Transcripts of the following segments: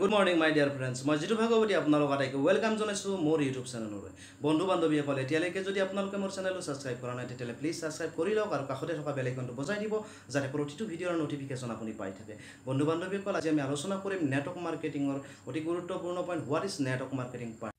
Good morning, my dear friends. মই জিতু ভাগৱতী আপোনালোক আটাইকে ওয়েলকাম জনাইছো মোৰ ইউটিউব চেনেললৈ। বন্ধু বান্ধৱীসকল এতিয়ালৈকে যদি আপোনালোকে মোৰ চেনেলটো সাবস্ক্ৰাইব কৰা নাই তেতিয়ালে প্লিজ সাবস্ক্ৰাইব কৰি লওক আৰু কাষতে থকা বেল আইকনটো বজাই দিব যাতে প্ৰতিটো ভিডিঅ'ৰ নটিফিকেশন আপুনি পাই থাকে। বন্ধু বান্ধৱীসকল আজি আমি আলোচনা কৰিম নেটৱৰ্ক মাৰ্কেটিংৰ অতি গুৰুত্বপূৰ্ণ point what is network marketing part.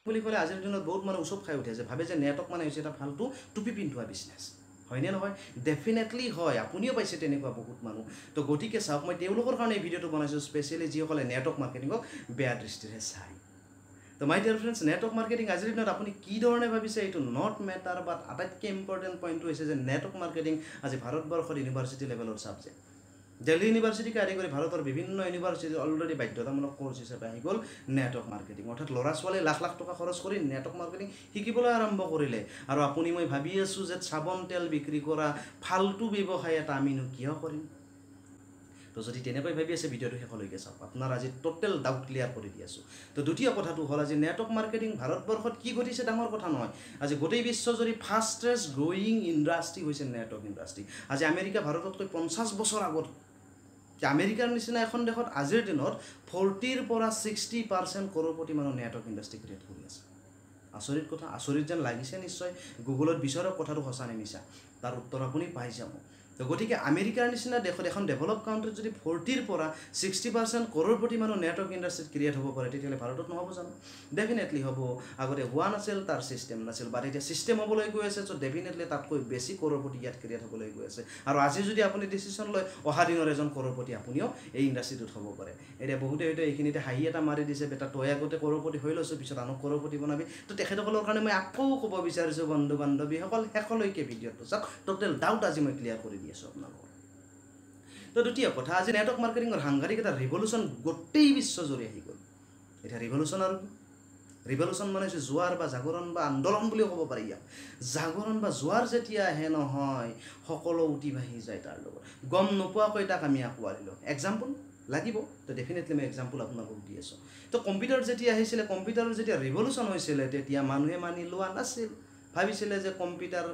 বুলি ক'লে আজিৰ দিনত বহুত মানুহ উচপ খাই উঠে যে ভাবে যে নেটৱৰ্ক মানে হৈছে এটা ফালতু টুপি পিন্ধোৱা বিজনেছ হয়নে নহয় ডেফিনেটলি হয় আপুনিও পাইছে তেনেকুৱা বহুত মানুহ তো গতিকে চাওক মই তেওঁলোকৰ কাৰণে এই ভিডিঅ'টো বনাইছোঁ স্পেচিয়েলি যিসকলে নেটৱৰ্ক মাৰ্কেটিঙক বেয়া দৃষ্টিৰে চায় তো মাই ডিয়াৰ ফ্ৰেণ্ডছ নেটৱৰ্ক মাৰ্কেটিং আজিৰ দিনত আপুনি কি ধৰণে ভাবিছে এইটো নট মেটাৰ বাট আটাইতকৈ ইম্পৰ্টেণ্ট পইণ্টটো হৈছে যে নেটৱৰ্ক মাৰ্কেটিং আজি ভাৰতবৰ্ষৰ ইউনিভাৰ্চিটি লেভেলৰ ছাবজেক্ট দিল্লী ইউনিভাৰ্চিটিকে আদি কৰি ভাৰতৰ বিভিন্ন ইউনিভাৰ্চিটি অলৰেডি বাধ্যতামূলক কোৰ্চ হিচাপে আহি গ'ল নেটৱৰ্ক মাৰ্কেটিং অৰ্থাৎ ল'ৰা ছোৱালীয়ে লাখ লাখ টকা খৰচ কৰি নেটৱৰ্ক মাৰ্কেটিং শিকিবলৈ আৰম্ভ কৰিলে আৰু আপুনি মই ভাবি আছোঁ যে চাবোন তেল বিক্ৰী কৰা ফাল্টু ব্যৱসায় এটা আমিনো কিয় কৰিম তো যদি তেনেকৈ ভাবি আছে ভিডিঅ'টো শেষলৈকে চাওক আপোনাৰ আজি টোটেল ডাউট ক্লিয়াৰ কৰি দি আছোঁ তো দ্বিতীয় কথাটো হ'ল আজি নেটৱৰ্ক মাৰ্কেটিং ভাৰতবৰ্ষত কি ঘটিছে ডাঙৰ কথা নহয় আজি গোটেই বিশ্বজুৰি ফাষ্টেষ্ট গ্ৰয়িং ইণ্ডাষ্ট্ৰি হৈছে নেটৱৰ্ক ইণ্ডাষ্ট্ৰি আজি আমেৰিকা ভাৰততকৈ 50 বছৰ আগত আমেৰিকাৰ নিচিনা এখন দেশত আজিৰ দিনত 40ৰ পৰা 60% কৰ'ৰপতি মানুহ নেটৱৰ্ক ইণ্ডাষ্ট্ৰি ক্ৰিয়েট কৰি আছে আচৰিত কথা আচৰিত যেন লাগিছে নিশ্চয় গুগলত বিচাৰক কথাটো সঁচা নে মিছা তাৰ উত্তৰ আপুনি পাই যাব তো গতিকে আমেৰিকাৰ নিচিনা দেশত এখন ডেভেলপ কাউণ্ট্ৰিত যদি 40ৰ পৰা 60% কৰ'ৰপতি মানুহ নেটৱৰ্ক ইণ্ডাষ্ট্ৰিত ক্ৰিয়েট হ'ব পাৰে তেতিয়াহ'লে ভাৰতত নহ'ব জানো ডেফিনেটলি হ'ব আগতে হোৱা নাছিল তাৰ ছিষ্টেম নাছিল বাট এতিয়া ছিষ্টেম হ'বলৈ গৈ আছে চ' ডেফিনেটলি তাতকৈ বেছি কৰ'ৰপতি ইয়াত ক্ৰিয়েট হ'বলৈ গৈ আছে আৰু আজি যদি আপুনি ডিচিশ্যন লয় অহা দিনৰ এজন কৰ'ৰপতি আপুনিও এই ইণ্ডাষ্ট্ৰিটোত হ'ব পাৰে এতিয়া বহুতে হয়তো এইখিনিতে হাঁহি এটা মাৰি দিছে বেটা তই আগতে কৰ'ৰপতি হৈ লৈছোঁ পিছত আনক কৰ'ৰপতি বনাবি তো তেখেতসকলৰ কাৰণে মই আকৌ ক'ব বিচাৰিছোঁ বন্ধু বান্ধৱীসকল শেষলৈকে ভিডিঅ'টো চাওক টোটেল ডাউট আজি মই ক্লিয়াৰ কৰি দি আছোঁ আপোনালোকৰ তো দ্বিতীয় কথা আজি নেটৱৰ্ক মাৰ্কেটিঙৰ সাংঘাতিক এটা ৰিভলিউশ্যন গোটেই বিশ্বজুৰি আহি গ'ল এতিয়া ৰিভলিউশ্যন আৰু ৰিভলিউশ্যন মানে হৈছে জোৱাৰ বা জাগৰণ বা আন্দোলন বুলিও ক'ব পাৰি ইয়াক জাগৰণ বা জোৱাৰ যেতিয়া আহে নহয় সকলো উটি ভাহি যায় তাৰ লগত গম নোপোৱাকৈ তাক আমি আঁকোৱালি লওঁ এক্সাম্পল লাগিব তো ডেফিনেটলি মই এক্সাম্পল আপোনালোকক দি আছোঁ তো কম্পিউটাৰ যেতিয়া আহিছিলে কম্পিউটাৰৰ যেতিয়া ৰিভলিউশ্যন হৈছিলে তেতিয়া মানুহে মানি লোৱা নাছিল ভাবিছিলে যে কম্পিউটাৰ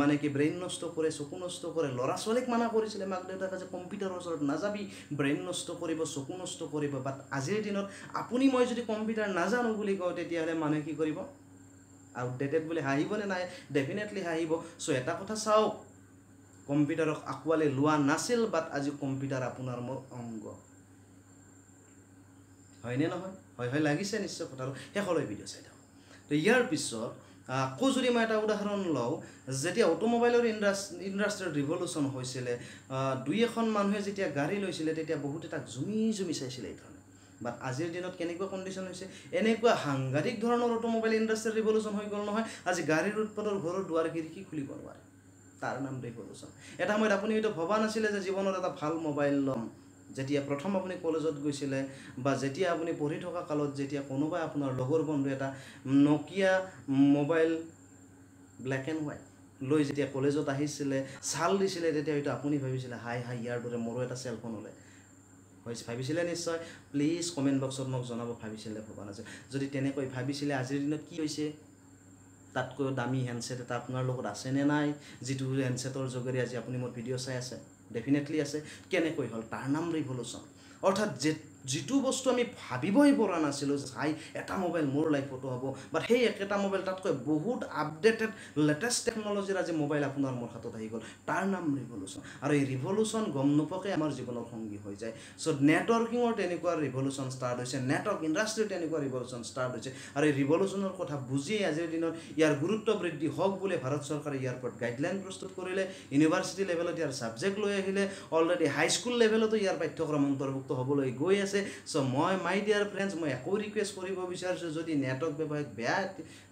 মানে কি ব্ৰেইন নষ্ট কৰে চকু নষ্ট কৰে ল'ৰা ছোৱালীক মানা কৰিছিলে মাক দেউতাকে যে কম্পিউটাৰৰ ওচৰত নাযাবি ব্ৰেইন নষ্ট কৰিব চকু নষ্ট কৰিব বাট আজিৰ দিনত আপুনি মই যদি কম্পিউটাৰ নাজানো বুলি কওঁ তেতিয়াহ'লে মানুহে কি কৰিব আউটডেটেড বুলি হাঁহিবনে নাই ডেফিনেটলি হাঁহিব চ' এটা কথা চাওক কম্পিউটাৰক আঁকোৱালি লোৱা নাছিল বাট আজি কম্পিউটাৰ আপোনাৰ মোৰ অংগ হয়নে নহয় হয় লাগিছে নিশ্চয় কথাটো শেষলৈ ভিডিঅ' চাই থাকক তো ইয়াৰ পিছত আকৌ যদি মই এটা উদাহৰণ লওঁ যেতিয়া অটোমোবাইলৰ ইণ্ডাষ্ট্ৰিৰ ৰিভলিউশ্যন হৈছিলে দুই এখন মানুহে যেতিয়া গাড়ী লৈছিলে তেতিয়া বহুতে তাক জুমি চাইছিলে এই ধৰণে বাট আজিৰ দিনত কেনেকুৱা কণ্ডিশ্যন হৈছে এনেকুৱা সাংঘাতিক ধৰণৰ অটোমোবাইল ইণ্ডাষ্ট্ৰিৰ ৰিভলিউশ্যন হৈ গ'ল নহয় আজি গাড়ীৰ উৎপাদৰ ঘৰৰ দুৱাৰ খিৰিকী খুলিব নোৱাৰে তাৰ নাম ৰিভলিউশ্যন এটা সময়ত আপুনি হয়তো ভবা নাছিলে যে জীৱনত এটা ভাল মোবাইল ল'ম যেতিয়া প্ৰথম আপুনি কলেজত গৈছিলে বা যেতিয়া আপুনি পঢ়ি থকা কালত যেতিয়া কোনোবাই আপোনাৰ লগৰ বন্ধু এটা Nokia mobile black and white লৈ যেতিয়া কলেজত আহিছিলে চাল দিছিলে তেতিয়া হয়তো আপুনি ভাবিছিলে হাই ইয়াৰ দৰে মোৰো এটা চেলফোন হ'লে হৈছে ভাবিছিলে নিশ্চয় প্লিজ কমেণ্ট বক্সত মোক জনাব ভাবিছিলে ভবা নাছিল যদি তেনেকৈ ভাবিছিলে আজিৰ দিনত কি হৈছে তাতকৈ দামী হেণ্ডছেট এটা আপোনাৰ লগত আছেনে নাই যিটো হেণ্ডছেটৰ যোগেৰে আজি আপুনি মোৰ ভিডিঅ' চাই আছে ডেফিনেটলি আছে কেনেকৈ হ'ল তাৰ নাম ৰিভলিউশ্যন অৰ্থাৎ যিটো বস্তু আমি ভাবিবই পৰা নাছিলোঁ চাই এটা মোবাইল মোৰ লাইফতো হ'ব বাট সেই একেটা মোবাইল তাতকৈ বহুত আপডেটেড লেটেষ্ট টেকন'লজিৰ আজি মোবাইল আপোনাৰ মোৰ হাতত আহি গ'ল তাৰ নাম ৰিভলিউশ্যন আৰু এই ৰিভলিউশ্যন গম নোপোৱাকৈ আমাৰ জীৱনৰ সংগী হৈ যায় চ' নেটৱৰ্কিঙৰ তেনেকুৱা ৰিভলিউশ্যন ষ্টাৰ্ট হৈছে নেটৱৰ্ক ইণ্ডাষ্ট্ৰিৰ তেনেকুৱা ৰিভলিউশ্যন ষ্টাৰ্ট হৈছে আৰু এই ৰিভলিউশ্যনৰ কথা বুজিয়েই আজিৰ দিনত ইয়াৰ গুৰুত্ব বৃদ্ধি হওক বুলি ভাৰত চৰকাৰে ইয়াৰ ওপৰত গাইডলাইন প্ৰস্তুত কৰিলে ইউনিভাৰ্চিটি লেভেলত ইয়াৰ ছাবজেক্ট লৈ আহিলে অলৰেডি হাইস্কুল লেভেলতো ইয়াৰ পাঠ্যক্ৰম অন্তৰ্ভুক্ত হ'বলৈ গৈ আছে চ' মই মাই ডিয়াৰ ফ্ৰেণ্ডছ মই একো ৰিকুৱেষ্ট কৰিব বিচাৰিছোঁ যদি নেটৱৰ্ক ব্যৱসায়িক বেয়া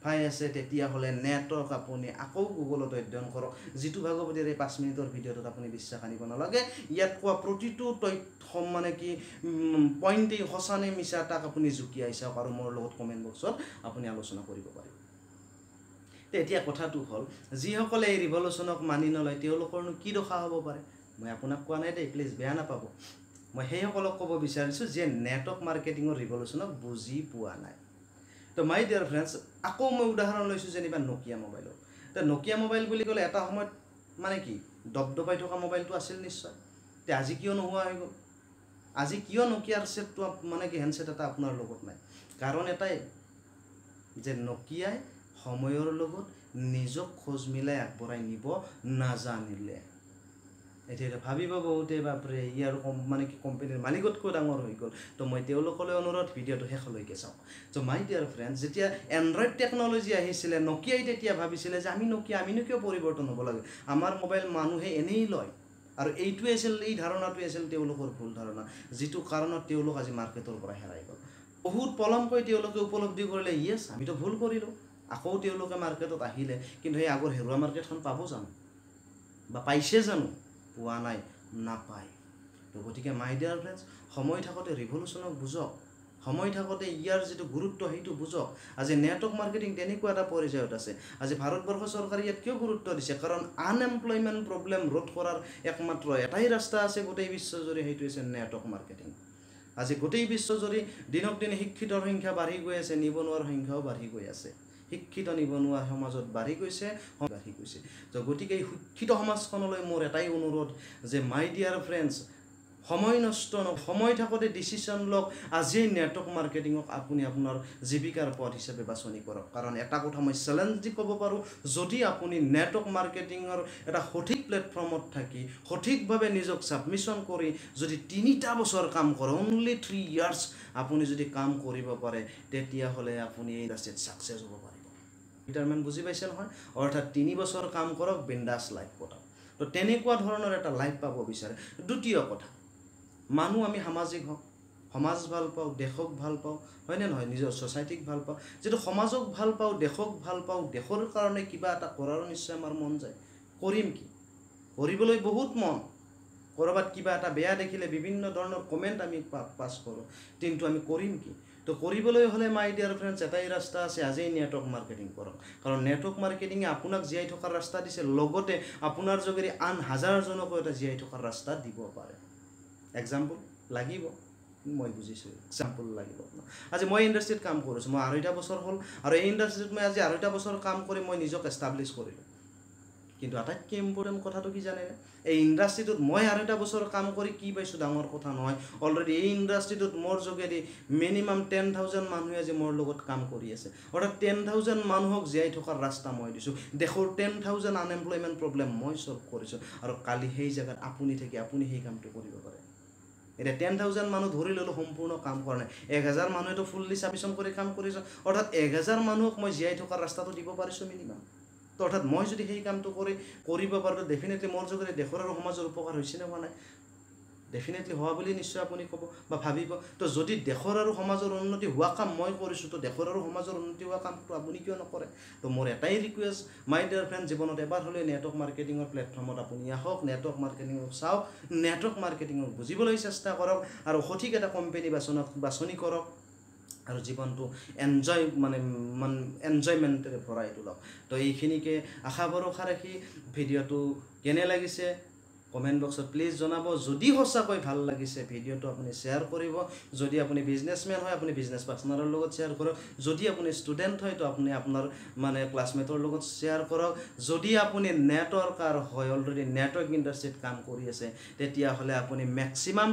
পাই আছে তেতিয়াহ'লে নেটৱৰ্ক আপুনি আকৌ গুগলত অধ্যয়ন কৰক জিতু ভাগৱতীৰ এই 5 মিনিটৰ ভিডিঅ'টোত আপুনি বিশ্বাস আনিব নালাগে ইয়াত কোৱা প্ৰতিটো তথ্য মানে কি পইণ্টেই সঁচা নে মিছা তাক আপুনি জুকিয়াই চাওক আৰু মোৰ লগত কমেণ্ট বক্সত আপুনি আলোচনা কৰিব পাৰিব এতিয়া কথাটো হ'ল যিসকলে এই ৰিভলিউশ্যনক মানি নলয় তেওঁলোকৰনো কি দশা হ'ব পাৰে মই আপোনাক কোৱা নাই দেই প্লিজ বেয়া নাপাব মই সেইসকলক ক'ব বিচাৰিছোঁ যে নেটৱৰ্ক মাৰ্কেটিঙৰ ৰিভলিউশ্যনক বুজি পোৱা নাই তো মাই ডিয়াৰ ফ্ৰেণ্ডছ আকৌ মই উদাহৰণ লৈছোঁ যেনিবা নকিয়া মোবাইলৰ তো তে নকিয়া মোবাইল বুলি ক'লে এটা সময়ত মানে কি দবদবাই থকা মোবাইলটো আছিল নিশ্চয় তে আজি কিয় নোহোৱা হৈ গ'ল আজি কিয় নকিয়াৰ সেটটো মানে কি হেণ্ডছেট এটা আপোনাৰ লগত নাই কাৰণ এটাই যে নকিয়াই সময়ৰ লগত নিজক খোজ মিলাই আগবঢ়াই নিব নাজানিলে এতিয়া ভাবিব বহুতে বাপৰে ই আৰু মানে কি কোম্পানীৰ মালিকতকৈ ডাঙৰ হৈ গ'ল তো মই তেওঁলোকলৈ অনুৰোধ ভিডিঅ'টো শেষলৈকে চাওক তো মাই ডিয়াৰ ফ্ৰেণ্ডছ যেতিয়া এণ্ড্ৰইড টেকন'লজি আহিছিলে নকিয়াই তেতিয়া ভাবিছিলে যে আমিনো কিয় পৰিৱৰ্তন হ'ব লাগে আমাৰ মোবাইল মানুহে এনেই লয় আৰু এইটোৱে আছিল এই ধাৰণাটোৱে আছিল তেওঁলোকৰ ভুল ধাৰণা যিটো কাৰণত তেওঁলোক আজি মাৰ্কেটৰ পৰা হেৰাই গ'ল বহুত পলমকৈ তেওঁলোকে উপলব্ধি কৰিলে ইয়েছ আমিতো ভুল কৰিলোঁ আকৌ তেওঁলোকে মাৰ্কেটত আহিলে কিন্তু সেই আগৰ হেৰুৱা মাৰ্কেটখন পাব জানো বা পাইছে জানো পোৱা নাই নাপায় তো গতিকে মাই ডিয়াৰ ফ্ৰেণ্ডছ সময় থাকোঁতে ৰিভলিউশ্যনক বুজক সময় থাকোঁতে ইয়াৰ যিটো গুৰুত্ব সেইটো বুজক আজি নেটৱৰ্ক মাৰ্কেটিং তেনেকুৱা এটা পৰ্যায়ত আছে আজি ভাৰতবৰ্ষ চৰকাৰে ইয়াত কিয় গুৰুত্ব দিছে কাৰণ আনএমপ্লয়মেণ্ট প্ৰব্লেম ৰোধ কৰাৰ একমাত্ৰ এটাই ৰাস্তা আছে গোটেই বিশ্বজুৰি সেইটো হৈছে নেটৱৰ্ক মাৰ্কেটিং আজি গোটেই বিশ্বজুৰি দিনক দিনে শিক্ষিতৰ সংখ্যা বাঢ়ি গৈ আছে নিবনুৱাৰ সংখ্যাও বাঢ়ি গৈ আছে শিক্ষিত নিবনুৱা সমাজত বাঢ়ি গৈছে তো গতিকে এই শিক্ষিত সমাজখনলৈ মোৰ এটাই অনুৰোধ যে মাই ডিয়াৰ ফ্ৰেণ্ডছ সময় নষ্ট সময় থাকোঁতে ডিচিশ্যন লওক আজিয়ে নেটৱৰ্ক মাৰ্কেটিঙক আপুনি আপোনাৰ জীৱিকাৰ পথ হিচাপে বাছনি কৰক কাৰণ এটা কথা মই চেলেঞ্জ দি ক'ব পাৰোঁ যদি আপুনি নেটৱৰ্ক মাৰ্কেটিঙৰ এটা সঠিক প্লেটফৰ্মত থাকি সঠিকভাৱে নিজক ছাবমিশ্যন কৰি যদি 3টা বছৰ কাম কৰে অনলি 3 ইয়াৰ্ছ আপুনি যদি কাম কৰিব পাৰে তেতিয়াহ'লে আপুনি এই ইণ্ডাষ্ট্ৰীত ছাকচেছ হ'ব পাৰিব ৰিটায়াৰমেণ্ট বুজি পাইছে নহয় অৰ্থাৎ 3 বছৰ কাম কৰক বিন্দাছ লাইফ কটাওক তো তেনেকুৱা ধৰণৰ এটা লাইফ পাব বিচাৰে দ্বিতীয় কথা মানুহ আমি সামাজিক হওঁ সমাজ ভাল পাওঁ দেশক ভাল পাওঁ হয়নে নহয় নিজৰ ছ'চাইটিক ভাল পাওঁ যিটো সমাজক ভাল পাওঁ দেশক ভাল পাওঁ দেশৰ কাৰণে কিবা এটা কৰাৰো নিশ্চয় আমাৰ মন যায় কৰিম কি কৰিবলৈ বহুত মন ক'ৰবাত কিবা এটা বেয়া দেখিলে বিভিন্ন ধৰণৰ কমেণ্ট আমি পাছ কৰোঁ কিন্তু আমি কৰিম কি তো কৰিবলৈ হ'লে মাই ডিয়াৰ ফ্ৰেণ্ডছ এটাই ৰাস্তা আছে আজিয়েই নেটৱৰ্ক মাৰ্কেটিং কৰক কাৰণ নেটৱৰ্ক মাৰ্কেটিঙে আপোনাক জীয়াই থকাৰ ৰাস্তা দিছে লগতে আপোনাৰ যোগেদি আন হাজাৰজনকো এটা জীয়াই থকাৰ ৰাস্তা দিব পাৰে এক্সাম্পল লাগিব মই বুজিছোঁ এক্সাম্পল লাগিব আজি মই ইণ্ডাষ্ট্ৰীত কাম কৰিছোঁ মই 2.5 বছৰ হ'ল আৰু এই ইণ্ডাষ্ট্ৰীত মই আজি 2.5 বছৰ কাম কৰি মই নিজক এষ্টাব্লিছ কৰিলোঁ কিন্তু আটাইতকৈ ইম্পৰ্টেণ্ট কথাটো কি জানেনে এই ইণ্ডাষ্ট্ৰীটোত মই 2.5 বছৰ কাম কৰি কি পাইছোঁ ডাঙৰ কথা নহয় অলৰেডি এই ইণ্ডাষ্ট্ৰীটোত মোৰ যোগেদি মিনিমাম 10,000 মানুহে আজি মোৰ লগত কাম কৰি আছে অৰ্থাৎ 10,000 মানুহক জীয়াই থকাৰ ৰাস্তা মই দিছোঁ দেশৰ 10,000 আনএমপ্লয়মেণ্ট প্ৰব্লেম মই ছল্ভ কৰিছোঁ আৰু কালি সেই জেগাত আপুনি থাকি আপুনি সেই কামটো কৰিব পাৰে এতিয়া 10,000 মানুহ ধৰি ল'লোঁ সম্পূৰ্ণ কাম কৰা নাই 1,000 মানুহেতো ফুল্লি ছাবমিশ্যন কৰি কাম কৰিছোঁ অৰ্থাৎ 1,000 মানুহক মই জীয়াই থকাৰ ৰাস্তাটো দিব পাৰিছোঁ মিনিমাম তো অৰ্থাৎ মই যদি সেই কামটো কৰিব পাৰোঁ ডেফিনেটলি মোৰ যোগেদি দেশৰ আৰু সমাজৰ উপকাৰ হৈছে নে হোৱা নাই ডেফিনেটলি হোৱা বুলি নিশ্চয় আপুনি ক'ব বা ভাবিব তো যদি দেশৰ আৰু সমাজৰ উন্নতি হোৱা কাম মই কৰিছোঁ তো দেশৰ আৰু সমাজৰ উন্নতি হোৱা কামটো আপুনি কিয় নকৰে তো মোৰ এটাই ৰিকুৱেষ্ট মাই ডিয়াৰ ফ্ৰেণ্ড জীৱনত এবাৰ হ'লে নেটৱৰ্ক মাৰ্কেটিঙৰ প্লেটফৰ্মত আপুনি আহক নেটৱৰ্ক মাৰ্কেটিঙক চাওক নেটৱৰ্ক মাৰ্কেটিঙক বুজিবলৈ চেষ্টা কৰক আৰু সঠিক এটা কোম্পানী বাছনি কৰক আৰু জীৱনটো এনজয়মেণ্টেৰে ভৰাই তোলক তো এইখিনিকে আশা ভৰসা ৰাখি ভিডিঅ'টো কেনে লাগিছে কমেণ্ট বক্সত প্লিজ জনাব যদি সঁচাকৈ ভাল লাগিছে ভিডিঅ'টো আপুনি শ্বেয়াৰ কৰিব যদি আপুনি বিজনেছমেন হয় আপুনি বিজনেছ পাৰ্টনাৰৰ লগত শ্বেয়াৰ কৰক যদি আপুনি ষ্টুডেণ্ট হয় তো আপুনি আপোনাৰ মানে ক্লাছমেটৰ লগত শ্বেয়াৰ কৰক যদি আপুনি নেটৱৰ্কাৰ হয় অলৰেডি নেটৱৰ্ক ইণ্ডাষ্ট্ৰীত কাম কৰি আছে তেতিয়াহ'লে আপুনি মেক্সিমাম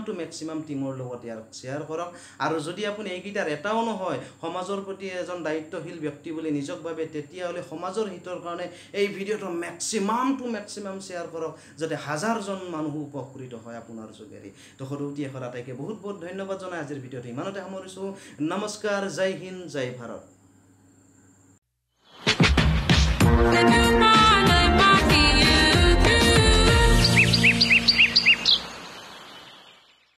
টীমৰ লগত ইয়াক শ্বেয়াৰ কৰক আৰু যদি আপুনি এইকেইটাৰ এটাও নহয় সমাজৰ প্ৰতি এজন দায়িত্বশীল ব্যক্তি বুলি নিজক ভাবে তেতিয়াহ'লে সমাজৰ হিতৰ কাৰণে এই ভিডিঅ'টো মেক্সিমাম শ্বেয়াৰ কৰক যাতে হাজাৰজন মানুহ উপকৃত হয় আপোনাৰ যোগেদি তো সৰুটি এশ আটাইকে বহুত ধন্যবাদ জনাই আজিৰ ভিডিঅ'টো ইমানতে সামৰিছোঁ নমস্কাৰ জয় হিন্দ জয় ভাৰত